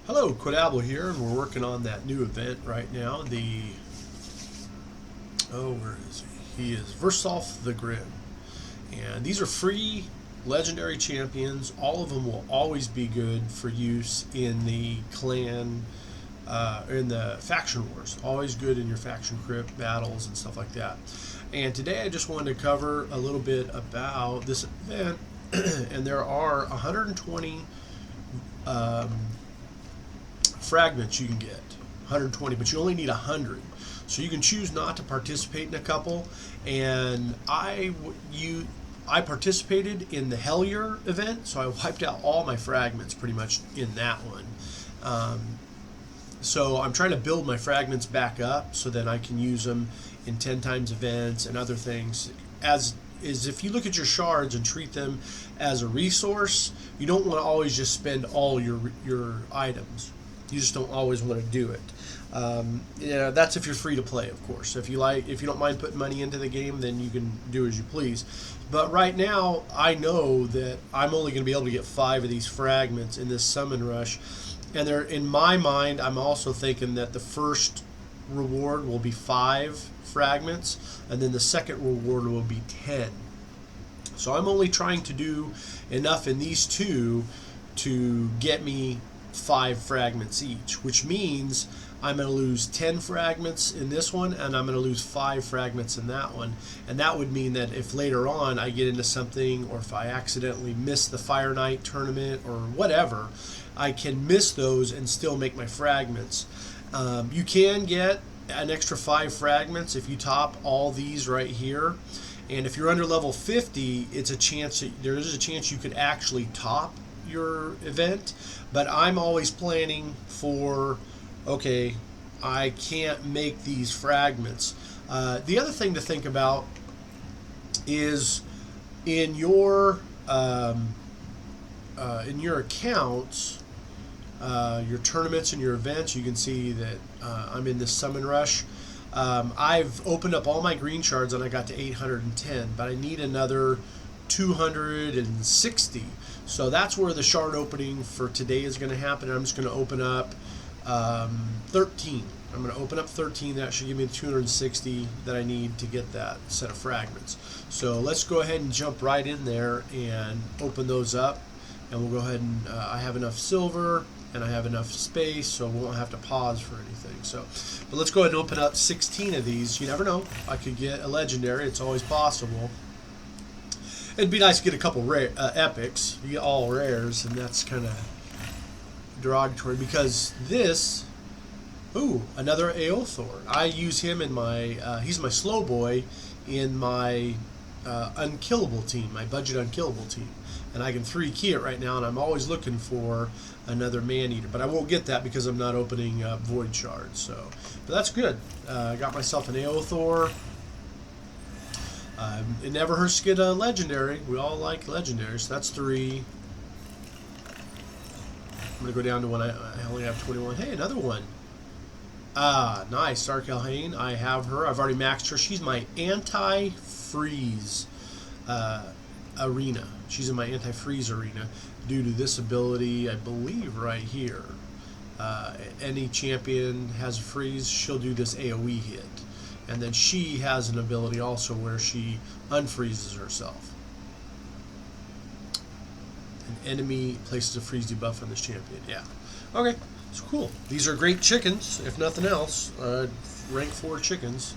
Hello, Quadabble here, and we're working on that new event right now. Where is he? He is Versulf the Grim. And these are free legendary champions. All of them will always be good for use in the clan, in the faction wars. Always good in your faction crypt battles and stuff like that. And today I just wanted to cover a little bit about this event. And there are 120 fragments you can get, 120, but you only need 100. So you can choose not to participate in a couple. And I participated in the Hellier event, so I wiped out all my fragments pretty much in that one. So I'm trying to build my fragments back up so that I can use them in 10 times events and other things. If you look at your shards and treat them as a resource, you don't want to always just spend all your items. You just don't always want to do it. That's if you're free to play, of course. If you don't mind putting money into the game, then you can do as you please. But right now, I know that I'm only going to be able to get 5 of these fragments in this summon rush, and in my mind, I'm also thinking that the first reward will be 5 fragments, and then the second reward will be 10. So I'm only trying to do enough in these two to get me 5 fragments each, which means I'm going to lose 10 fragments in this one, and I'm going to lose 5 fragments in that one. And that would mean that if later on I get into something, or if I accidentally miss the Fire Night tournament or whatever, I can miss those and still make my fragments. You can get an extra 5 fragments if you top all these right here. And if you're under level 50, there is a chance you could actually top your event. But I'm always planning for, okay, I can't make these fragments. The other thing to think about is in your accounts, your tournaments and your events, you can see that I'm in this summon rush. I've opened up all my green shards and I got to 810, but I need another 260. So that's where the shard opening for today is going to happen. I'm just going to open up 13. I'm going to open up 13. That should give me the 260 that I need to get that set of fragments. So let's go ahead and jump right in there and open those up. And we'll go ahead and I have enough silver and I have enough space, so we won't have to pause for anything. But let's go ahead and open up 16 of these. You never know. I could get a legendary. It's always possible. It'd be nice to get a couple rare epics. You get all rares, and that's kind of derogatory because this. Ooh, another Aothor. I use him in my. He's my slow boy in my unkillable team, my budget unkillable team, and I can 3-key it right now. And I'm always looking for another man-eater, but I won't get that because I'm not opening void shards. So, but that's good. I got myself an Aothor. It never hurts to get a legendary. We all like legendaries. So that's 3. I'm going to go down to one. I only have 21. Hey, another one. Nice. Dark Elhain. I have her. I've already maxed her. She's my anti-freeze arena. She's in my anti-freeze arena due to this ability, I believe, right here. Any champion has a freeze, she'll do this AoE hit. And then she has an ability also where she unfreezes herself. An enemy places a freeze debuff on this champion. Yeah. Okay. It's cool. These are great chickens, if nothing else. Rank 4 chickens.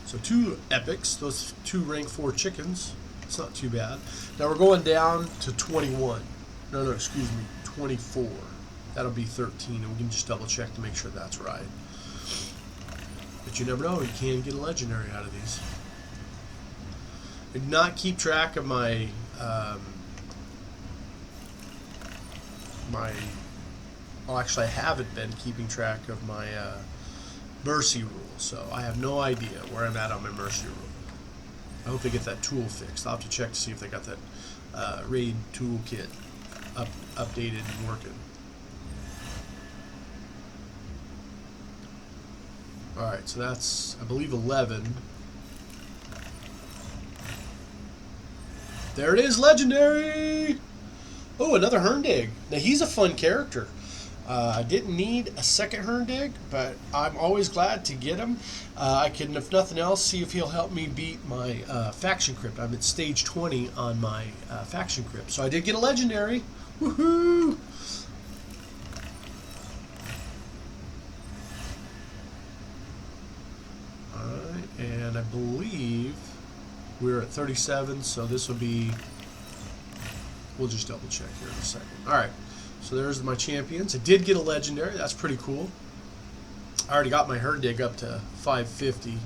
So 2 epics. Those 2 rank 4 chickens. It's not too bad. Now we're going down to 21. No, excuse me. 24. That'll be 13, and we can just double check to make sure that's right. But you never know, you can get a legendary out of these. I did not keep track of my well, actually I haven't been keeping track of my mercy rule, so I have no idea where I'm at on my mercy rule. I hope they get that tool fixed. I'll have to check to see if they got that raid toolkit updated and working. Alright, so that's, I believe, 11. There it is, legendary. Oh, another Herndig. Now he's a fun character. I didn't need a second Herndig, but I'm always glad to get him. I can, if nothing else, see if he'll help me beat my faction crypt. I'm at stage 20 on my faction crypt. So I did get a legendary. Woohoo! Alright, and I believe we're at 37, so this will be... We'll just double check here in a second. Alright. So there's my champions. I did get a legendary. That's pretty cool. I already got my Herndig up to 550.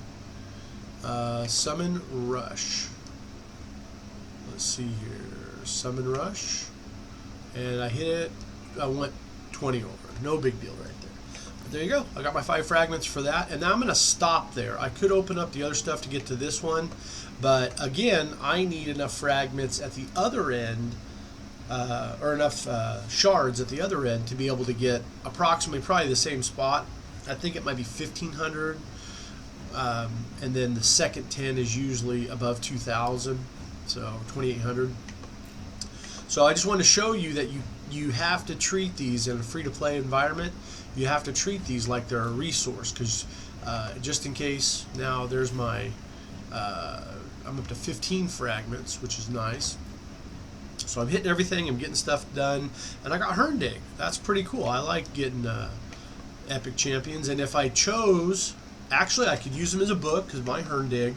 Summon Rush. Let's see here. Summon Rush. And I hit it. I went 20 over. No big deal right there. But there you go. I got my 5 fragments for that. And now I'm going to stop there. I could open up the other stuff to get to this one. But again, I need enough fragments at the other end. Or enough shards at the other end to be able to get approximately probably the same spot. I think it might be 1,500, and then the second 10 is usually above 2,000, so 2,800. So I just want to show you that you have to treat these in a free-to-play environment. You have to treat these like they're a resource, because just in case. Now there's my I'm up to 15 fragments, which is nice. So I'm hitting everything, I'm getting stuff done, and I got Herndig. That's pretty cool. I like getting epic champions, and if I chose, actually I could use them as a book, because my Herndig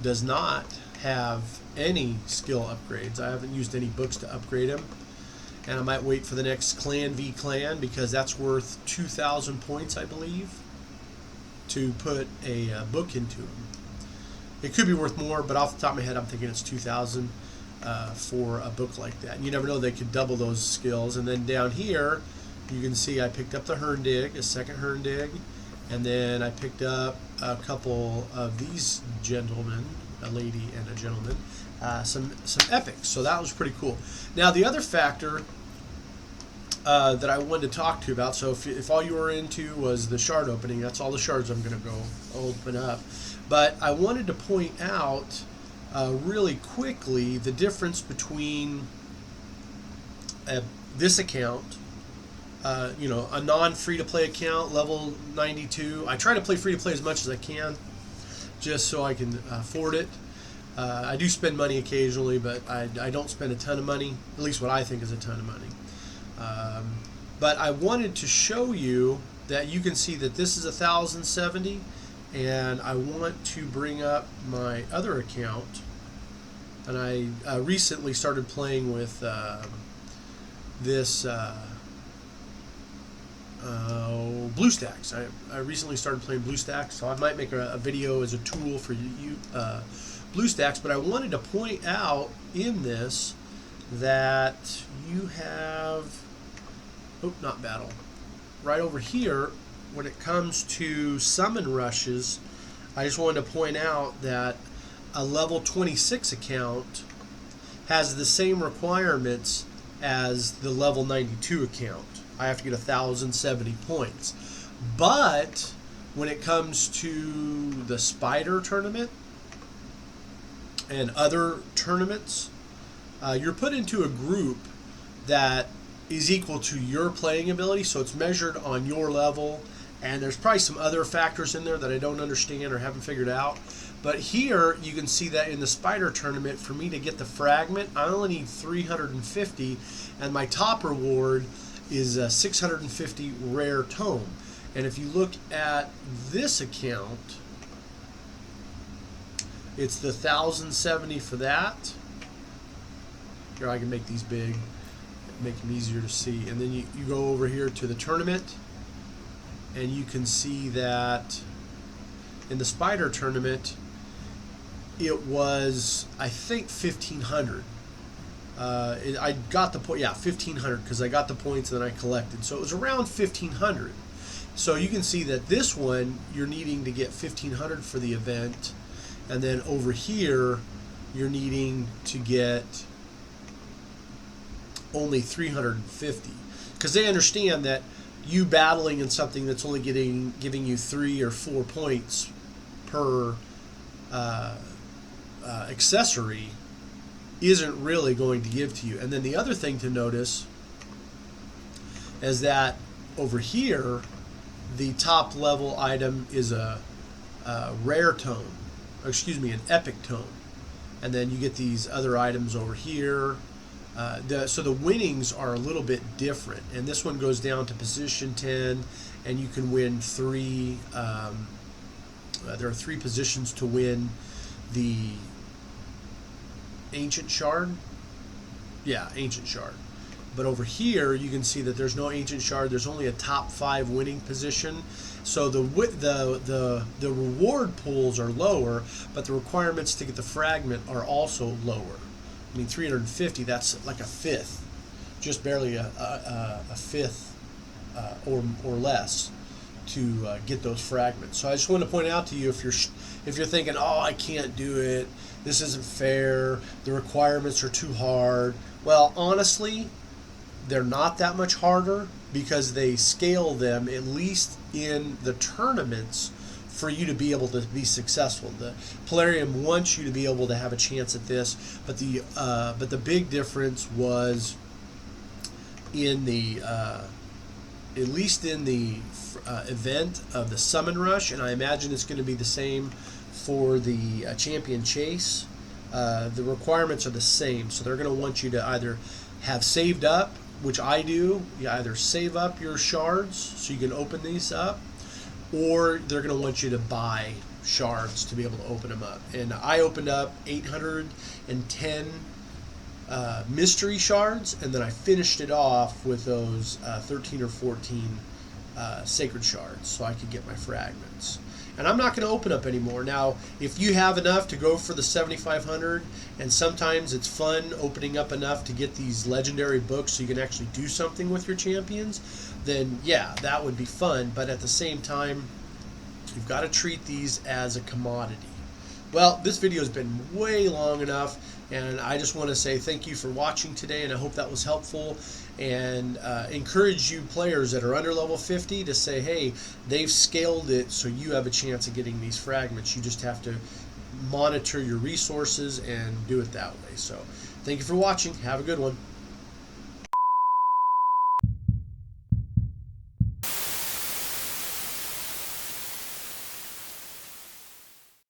does not have any skill upgrades. I haven't used any books to upgrade him, and I might wait for the next Clan v Clan, because that's worth 2,000 points, I believe, to put a book into him. It could be worth more, but off the top of my head I'm thinking it's 2,000. For a book like that. And you never know, they could double those skills. And then down here you can see I picked up the Herndig, a second Herndig, and then I picked up a couple of these gentlemen, a lady and a gentleman, some epics. So that was pretty cool. Now the other factor that I wanted to talk to you about, so if all you were into was the shard opening, that's all the shards I'm going to go open up. But I wanted to point out really quickly the difference between this account, you know, a non-free-to-play account, level 92. I try to play free-to-play as much as I can, just so I can afford it. I do spend money occasionally, but I don't spend a ton of money, at least what I think is a ton of money. But I wanted to show you that you can see that this is 1,070, and I want to bring up my other account, and I recently started playing with this Bluestacks. I recently started playing Bluestacks, so I might make a video as a tool for you Bluestacks, but I wanted to point out in this that you have, oh, not battle, right over here. When it comes to summon rushes, I just wanted to point out that a level 26 account has the same requirements as the level 92 account. I have to get 1,070 points. But when it comes to the spider tournament and other tournaments, you're put into a group that is equal to your playing ability, so it's measured on your level. And there's probably some other factors in there that I don't understand or haven't figured out. But here you can see that in the spider tournament, for me to get the fragment, I only need 350, and my top reward is a 650 rare tome. And if you look at this account, it's the 1,070 for that. Here, I can make these big, make them easier to see. And then you go over here to the tournament, and you can see that in the spider tournament it was, I think, 1,500. I got the point, yeah, 1,500, because I got the points and then I collected, so it was around 1,500. So you can see that this one you're needing to get 1,500 for the event, and then over here you're needing to get only 350, because they understand that you battling in something that's only giving you 3 or 4 points per accessory isn't really going to give to you. And then the other thing to notice is that over here, the top level item is a rare tome, or excuse me, an epic tome. And then you get these other items over here. So the winnings are a little bit different. And this one goes down to position 10, and you can win 3. There are 3 positions to win the Ancient Shard. Yeah, Ancient Shard. But over here, you can see that there's no Ancient Shard. There's only a top 5 winning position. So the reward pools are lower, but the requirements to get the fragment are also lower. I mean, 350, that's like a fifth, just barely a fifth or less to get those fragments. So I just want to point out to you, if you're thinking, oh, I can't do it, this isn't fair, the requirements are too hard. Well, honestly, they're not that much harder, because they scale them, at least in the tournaments, for you to be able to be successful. The Polarium wants you to be able to have a chance at this, but the big difference was in the at least in the event of the Summon Rush, and I imagine it's going to be the same for the Champion Chase. The requirements are the same, so they're going to want you to either have saved up, which I do. You either save up your shards so you can open these up, or they're going to want you to buy shards to be able to open them up. And I opened up 810 mystery shards, and then I finished it off with those 13 or 14 sacred shards so I could get my fragments. And I'm not going to open up anymore. Now, if you have enough to go for the 7,500, and sometimes it's fun opening up enough to get these legendary books so you can actually do something with your champions, then yeah, that would be fun. But at the same time, you've got to treat these as a commodity. Well, this video has been way long enough, and I just want to say thank you for watching today, and I hope that was helpful, and encourage you players that are under level 50 to say, hey, they've scaled it so you have a chance of getting these fragments. You just have to monitor your resources and do it that way. So thank you for watching. Have a good one.